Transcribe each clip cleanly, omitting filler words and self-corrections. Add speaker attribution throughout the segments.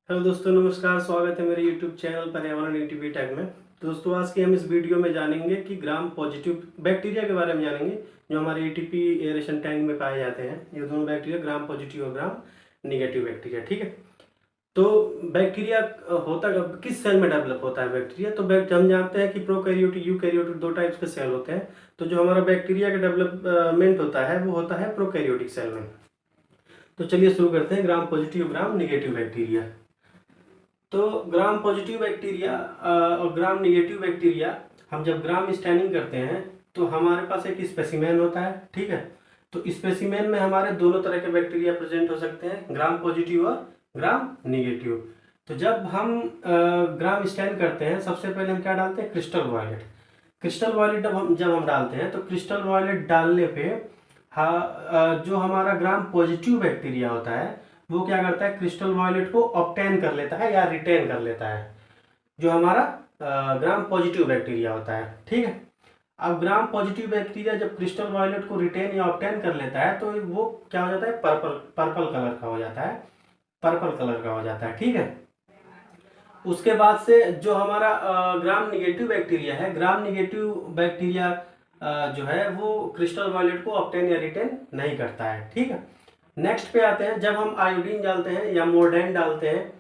Speaker 1: Hello दोस्तों, नमस्कार। स्वागत है मेरे यूट्यूब चैनल पर्यावरण एटीपी टैग में। दोस्तों, आज के हम इस वीडियो में जानेंगे कि ग्राम पॉजिटिव बैक्टीरिया के बारे में जानेंगे जो हमारे एटीपी एरेशन टैंक में पाए जाते हैं। ये दोनों बैक्टीरिया ग्राम पॉजिटिव और ग्राम निगेटिव बैक्टीरिया, ठीक है। तो बैक्टीरिया होता किस सेल में डेवलप होता है बैक्टीरिया? तो हम जानते हैं कि प्रोकैरियोटिक यूकैरियोटिक दो टाइप्स के सेल होते हैं। तो जो हमारा बैक्टीरिया का डेवलपमेंट होता है वो होता है प्रोकैरियोटिक सेल में। तो चलिए शुरू करते हैं, gram positive gram negative bacteria. तो ग्राम पॉजिटिव बैक्टीरिया और ग्राम निगेटिव बैक्टीरिया, हम जब ग्राम स्टैनिंग करते हैं तो हमारे पास एक स्पेसिमेन होता है, ठीक है। तो स्पेसिमेन में हमारे दोनों तरह के बैक्टीरिया प्रेजेंट हो सकते हैं, ग्राम पॉजिटिव और ग्राम निगेटिव। तो जब हम ग्राम स्टैन करते हैं, सबसे पहले हम क्या डालते हैं? Crystal violet. क्रिस्टल वायलेट जब हम डालते हैं तो क्रिस्टल वायलेट डालने पे जो हमारा ग्राम पॉजिटिव बैक्टीरिया होता है वो क्या करता है? क्रिस्टल वायलेट को ऑब्टेन कर लेता है या रिटेन कर लेता है, जो हमारा ग्राम पॉजिटिव बैक्टीरिया होता है, ठीक है। अब ग्राम पॉजिटिव बैक्टीरिया जब क्रिस्टल वायलेट को रिटेन या ऑब्टेन कर लेता है तो वो क्या हो जाता है? पर्पल पर्पल कलर का हो जाता है, पर्पल कलर का हो जाता है, ठीक है। उसके बाद से जो हमारा ग्राम निगेटिव बैक्टीरिया है, ग्राम निगेटिव बैक्टीरिया जो है वो क्रिस्टल वायलेट को ऑब्टेन या रिटेन नहीं करता है, ठीक है। नेक्स्ट पे आते हैं, जब हम आयोडीन डालते हैं या मोर्डेन डालते हैं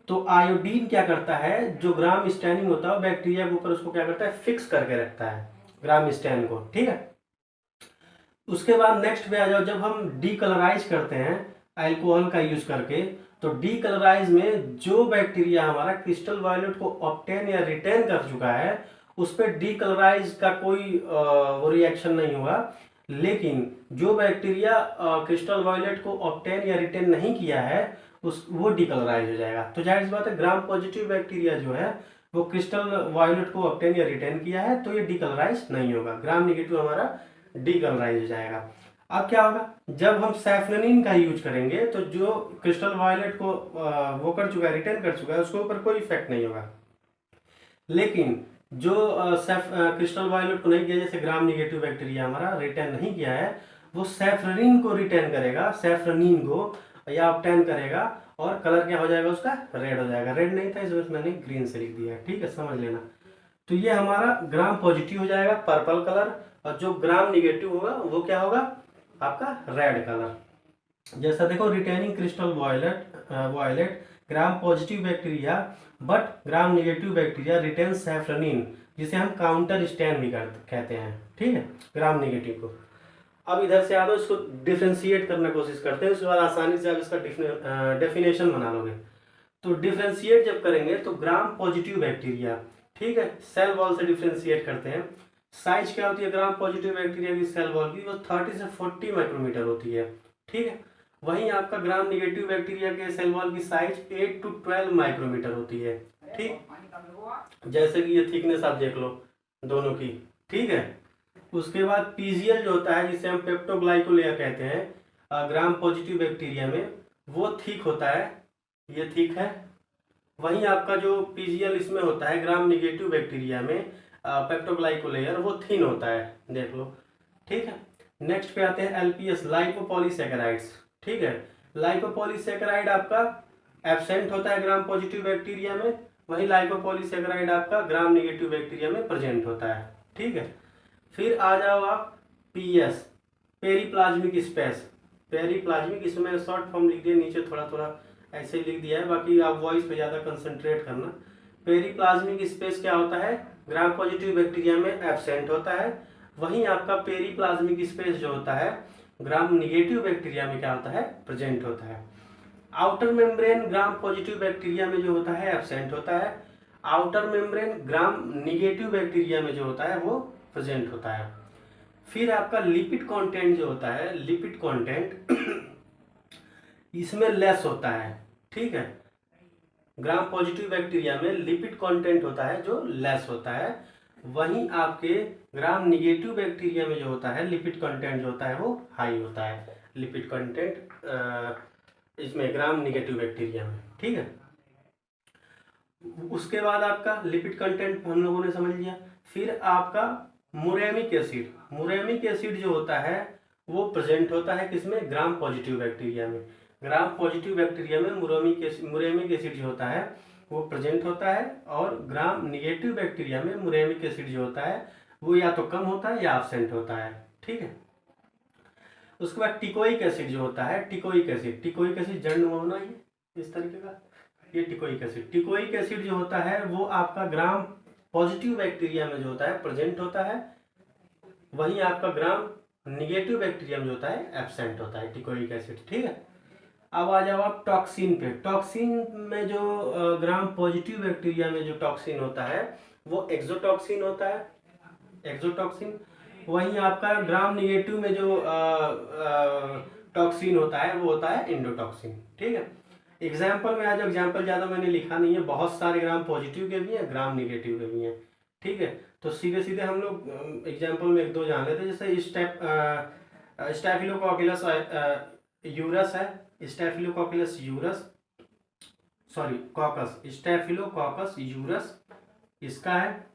Speaker 1: तो आयोडीन क्या करता है? जो ग्राम स्टैनिंग होता है बैक्टीरिया के ऊपर उसको क्या करता है? फिक्स करके रखता है ग्राम स्टैन को, ठीक है। उसके बाद नेक्स्ट पे आ जाओ, जब हम डीकलराइज करते हैं अल्कोहल का यूज करके, तो डीकलराइज में जो बैक्टीरिया हमारा क्रिस्टल वायलेट को ऑब्टेन या रिटेन कर चुका है उस पर डीकलराइज का कोई वो रिएक्शन नहीं होगा। लेकिन जो बैक्टीरिया क्रिस्टल वायलेट को ऑब्टेन या रिटेन नहीं किया है वो डीकलराइज हो जाएगा। तो जाहिर सी बात है, ग्राम पॉजिटिव बैक्टीरिया जो है वो क्रिस्टल वायलेट को ऑब्टेन या रिटेन किया है तो ये डीकलराइज नहीं होगा, ग्राम निगेटिव हमारा डीकलराइज हो जाएगा। अब क्या होगा? जब हम सैफरनिन का यूज करेंगे तो जो क्रिस्टल वायलेट को वो कर चुका है, रिटेन कर चुका है, उसके ऊपर कोई इफेक्ट नहीं होगा। लेकिन जो क्रिस्टल वायलेट को नहीं किया, जैसे ग्राम निगेटिव बैक्टीरिया हमारा रिटेन नहीं किया है, वो सैफरनिन को रिटेन करेगा, सैफरनिन को या ऑब्टेन करेगा, और कलर क्या हो जाएगा उसका? रेड हो जाएगा। रेड नहीं था इस वजह से मैंने ग्रीन से लिख दिया है, ठीक है, समझ लेना। तो ये हमारा ग्राम पॉजिटिव हो जाएगा पर्पल कलर, और जो ग्राम निगेटिव होगा वो क्या होगा? आपका रेड कलर। जैसा देखो, retaining crystal violet gram positive bacteria but gram negative bacteria retain safranin, जिसे हम काउंटर स्टैन भी कहते हैं, ठीक है, ग्राम निगेटिव को। अब इधर से आ दो, इसको डिफ्रेंशिएट करने की कोशिश करते हैं, उसके बाद आसानी से आप इसका डेफिनेशन बना लोगे। तो डिफ्रेंशिएट जब करेंगे तो ग्राम पॉजिटिव बैक्टीरिया, ठीक है, सेल वॉल से डिफ्रेंशिएट करते हैं। साइज क्या होती है ग्राम पॉजिटिव बैक्टीरिया की सेल वॉल की? वो 30 से 40 माइक्रोमीटर होती है, ठीक है। वहीं आपका ग्राम निगेटिव बैक्टीरिया के सेल वॉल की साइज 8 to 12 माइक्रोमीटर होती है, ठीक। जैसे कि ये थिकनेस आप देख लो दोनों की, ठीक है। उसके बाद पीजीएल जो होता है, जिसे हम पेप्टोग्लाइकोलेयर कहते हैं ग्राम पॉजिटिव बैक्टीरिया में, वो थिक होता है, ये थिक है। वहीं आपका जो पीजीएल इसमें होता है ग्राम निगेटिव बैक्टीरिया में पेप्टोग्लाइकोलेयर, वो थिन होता है, देख लो, ठीक है। नेक्स्ट पे आते हैं एलपीएस, लाइपोपॉलीसैकेराइड्स, ठीक है। लाइपोपॉलीसैकेराइड आपका एब्सेंट होता है ग्राम पॉजिटिव बैक्टीरिया में, वहीं लाइपोपॉलीसैकेराइड आपका ग्राम निगेटिव बैक्टीरिया में प्रेजेंट होता है, ठीक है। फिर आ जाओ आप पीएस, पेरीप्लाज्मिक स्पेस। पेरीप्लाज्मिक, इसमें मैंने शॉर्ट फॉर्म लिख दिया, नीचे थोड़ा थोड़ा ऐसे लिख दिया है, बाकी आप वॉइस पे ज़्यादा कंसंट्रेट करना। पेरीप्लाज्मिक स्पेस क्या होता है? ग्राम पॉजिटिव बैक्टीरिया में एब्सेंट होता है। वहीं आपका पेरीप्लाज्मिक स्पेस जो होता है ग्राम निगेटिव बैक्टीरिया में क्या होता है? प्रेजेंट होता है। आउटर मेम्ब्रेन ग्राम पॉजिटिव बैक्टीरिया में जो होता है एब्सेंट होता है। आउटर मेम्ब्रेन ग्राम निगेटिव बैक्टीरिया में जो होता है वो प्रेजेंट होता है। फिर आपका लिपिड कंटेंट जो होता है, लिपिड कंटेंट इसमें लेस होता है, ठीक है। ग्राम पॉजिटिव बैक्टीरिया में लिपिड कंटेंट होता है जो लेस होता है। वहीं आपके ग्राम निगेटिव बैक्टीरिया में जो होता है लिपिड कंटेंट जो होता है वो हाई होता है, लिपिड कंटेंट इसमें ग्राम निगेटिव बैक्टीरिया में, ठीक है। उसके बाद आपका लिपिड कंटेंट हम लोगों ने समझ लिया। फिर आपका मुरेमिक एसिड, मुरेमिक एसिड जो होता है वो प्रेजेंट होता है किसमें? ग्राम पॉजिटिव बैक्टीरिया में। ग्राम पॉजिटिव बैक्टीरिया में मुरेमिक एसिड जो होता है वो प्रेजेंट होता है, और ग्राम निगेटिव बैक्टीरिया में मुरेमिक एसिड जो होता है वो या तो कम होता है या एब्सेंट होता है। ठीक है। उसके बाद टिकोइक एसिड जो होता है, टिकोइक एसिड जड़ नुमा ये इस तरीके का, ये टिकोइक एसिड जो होता है वो आपका ग्राम पॉजिटिव बैक्टीरिया में जो होता है प्रेजेंट होता है, वहीं आपका ग्राम निगेटिव बैक्टीरिया में जो होता है एब्सेंट होता है टिकोइक एसिड। ठीक है। अब आ जाओ आप टॉक्सिन पे। टॉक्सिन में जो ग्राम पॉजिटिव बैक्टीरिया में जो टॉक्सिन होता है वो एक्सोटॉक्सिन होता है, एक्सोटॉक्सिन। वहीं आपका ग्राम निगेटिव में जो टॉक्सिन होता है वो होता है इंडोटॉक्सिन। ठीक है। एग्जाम्पल में आज एग्जाम्पल ज़्यादा मैंने लिखा नहीं है, बहुत सारे ग्राम पॉजिटिव के भी हैं, ग्राम निगेटिव के भी हैं। ठीक है। तो सीधे सीधे हम लोग एग्जाम्पल में एक दो जान लेते हैं। जैसे स्टैफिलोकोकस यूरस है, staphylococcus euros, sorry caucus, staphylococcus euros इसका है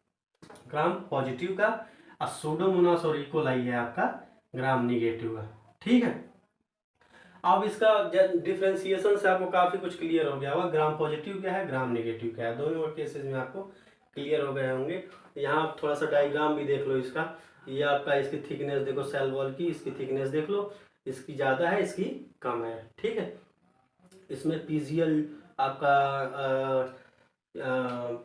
Speaker 1: ग्राम पॉजिटिव का, और सूडोमोनास और इकोलाई है आपका ग्राम निगेटिव का। ठीक है। अब इसका डिफ्रेंसिएशन से आपको काफी कुछ क्लियर हो गया होगा, ग्राम पॉजिटिव क्या है, ग्राम निगेटिव क्या है, दोनों केसेस में आपको क्लियर हो गए होंगे। यहाँ आप थोड़ा सा डायग्राम भी देख लो इसका। ये आपका इसकी थिकनेस देखो, सेल वॉल की इसकी थिकनेस देख लो, इसकी ज़्यादा है इसकी कम है। ठीक है। इसमें पीजीएल आपका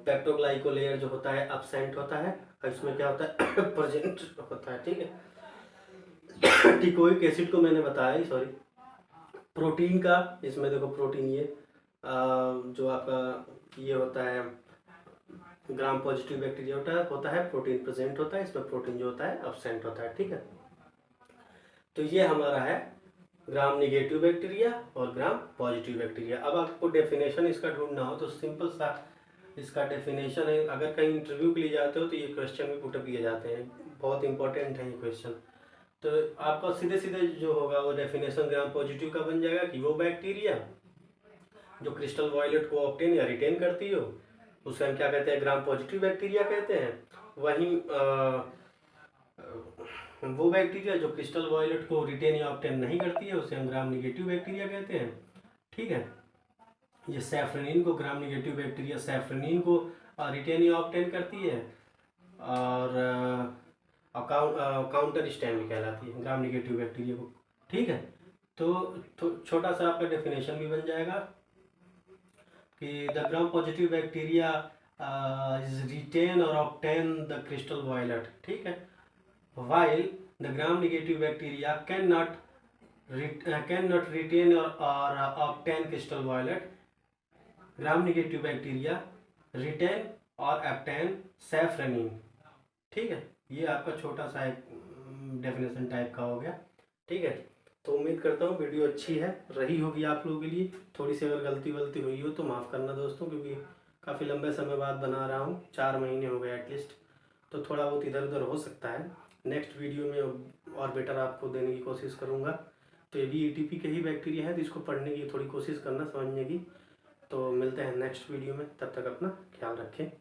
Speaker 1: पेप्टोग्लाइकोलेयर जो होता है एब्सेंट होता है, और इसमें क्या होता है प्रेजेंट होता है। ठीक है। टिकोइक एसिड को मैंने बताया, सॉरी प्रोटीन का, इसमें देखो प्रोटीन ये जो आपका ये होता है ग्राम पॉजिटिव बैक्टीरिया होता है प्रोटीन प्रेजेंट होता है, इसमें प्रोटीन जो होता है एब्सेंट होता है। ठीक है। तो ये हमारा है ग्राम निगेटिव बैक्टीरिया और ग्राम पॉजिटिव बैक्टीरिया। अब आपको डेफिनेशन इसका ढूंढना हो तो सिंपल सा इसका डेफिनेशन है। अगर कहीं इंटरव्यू के लिए जाते हो तो ये क्वेश्चन भी पुटअप किए जाते हैं, बहुत इंपॉर्टेंट है ये क्वेश्चन। तो आपका सीधे सीधे जो होगा वो डेफिनेशन ग्राम पॉजिटिव का बन जाएगा कि वो बैक्टीरिया जो क्रिस्टल वॉयलेट को ऑब्टेन या रिटेन करती हो उसे हम क्या कहते हैं, ग्राम पॉजिटिव बैक्टीरिया कहते हैं। वहीं वो बैक्टीरिया जो क्रिस्टल वॉयलेट को रिटेन या ऑब्टेन नहीं करती है उसे हम ग्राम निगेटिव बैक्टीरिया कहते हैं। ठीक है। ये सैफ्रनिन को, ग्राम निगेटिव बैक्टीरिया सैफ्रनिन को रिटेन या ऑब्टेन करती है, और काउंटर स्टैम कहलाती है ग्राम निगेटिव बैक्टीरिया को। ठीक है। तो छोटा सा आपका डेफिनेशन भी बन जाएगा कि the gram positive bacteria is retain और ऑब्टेन द क्रिस्टल वॉयलेट। ठीक है। while the gram negative bacteria cannot retain or obtain crystal violet, gram negative bacteria retain और obtain सैफ्रनिन। ठीक है। ये आपका छोटा सा एक डेफिनेशन टाइप का हो गया। ठीक है। तो उम्मीद करता हूँ वीडियो अच्छी है रही होगी आप लोगों के लिए। थोड़ी सी अगर गलती वलती हुई हो तो माफ़ करना दोस्तों, क्योंकि काफ़ी लंबे समय बाद बना रहा हूँ, 4 महीने हो गए एटलीस्ट, तो थोड़ा बहुत इधर उधर हो सकता है। नेक्स्ट वीडियो में और बेटर आपको देने की कोशिश करूँगा। तो ये भी ईटीपी के ही बैक्टीरिया है, तो इसको पढ़ने की थोड़ी कोशिश करना, समझने की। तो मिलते हैं नेक्स्ट वीडियो में, तब तक अपना ख्याल रखें।